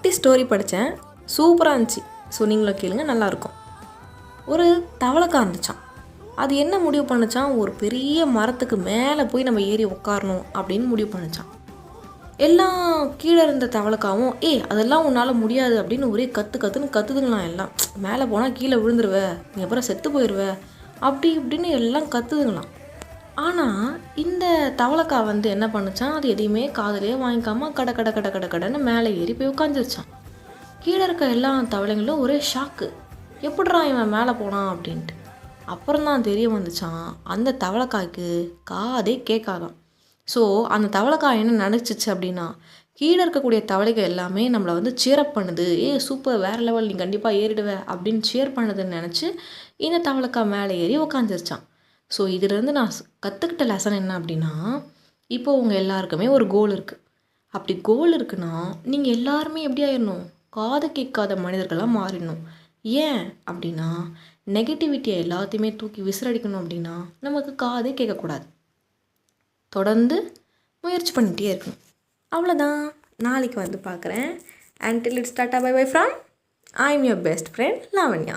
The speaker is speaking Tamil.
குட்டி ஸ்டோரி படித்தேன், சூப்பராக இருந்துச்சு. ஸோ நீங்களும் கேளுங்க, நல்லாயிருக்கும். ஒரு தவளைக்கா இருந்துச்சான். அது என்ன முடிவு பண்ணுச்சான், ஒரு பெரிய மரத்துக்கு மேலே போய் நம்ம ஏறி உட்காரணும் அப்படின்னு முடிவு பண்ணுச்சான். எல்லாம் கீழே இருந்த தவளைக்காவும் அதெல்லாம் உன்னால் முடியாது அப்படின்னு ஒரே கற்றுன்னு கற்றுதுங்களாம். எல்லாம் மேலே போனால் கீழே விழுந்துருவ, நீ அப்புறம் செத்து போயிடுவ அப்படி இப்படின்னு எல்லாம் கற்றுதுங்களாம். ஆனால் இந்த தவளைக்கா என்ன பண்ணுச்சான், அது எதையுமே காதலையே வாங்கிக்காம கடன்னு மேலே ஏறி போய் உட்காந்துருச்சான். கீழே இருக்க எல்லா தவளைங்களும் ஒரே ஷாக்கு, எப்படிறா இவன் மேலே போனான் அப்படின்ட்டு. அப்புறம் தான் தெரிய வந்துச்சான், அந்த தவளைக்காய்க்கு காதே கேட்காதான். ஸோ அந்த தவளைக்காய் என்ன நினச்சிச்சு அப்படின்னா, கீழே இருக்கக்கூடிய தவளைகள் எல்லாமே நம்மளை சியரப் பண்ணுது, சூப்பர் வேறு லெவல், நீ கண்டிப்பாக ஏறிடுவ அப்படின்னு சியர் பண்ணுதுன்னு நினச்சி இந்த தவளைக்காய் மேலே ஏறி உக்காந்துருச்சான். ஸோ இதிலேருந்து நான் கற்றுக்கிட்ட லெசன் என்ன அப்படின்னா, இப்போது உங்கள் எல்லாருக்குமே ஒரு கோல் இருக்குது. அப்படி கோல் இருக்குன்னா நீங்கள் எல்லாருமே எப்படி ஆயிடணும், காது கேட்காத மனிதர்களாக மாறிடணும். ஏன் அப்படின்னா, நெகட்டிவிட்டியை எல்லாத்தையுமே தூக்கி விசிறடிக்கணும் அப்படின்னா நமக்கு காதே கேட்கக்கூடாது. தொடர்ந்து முயற்சி பண்ணிகிட்டே இருக்கணும். அவ்வளோதான், நாளைக்கு பார்க்குறேன். Until it's tata bye bye from I'm your best friend Lavanya.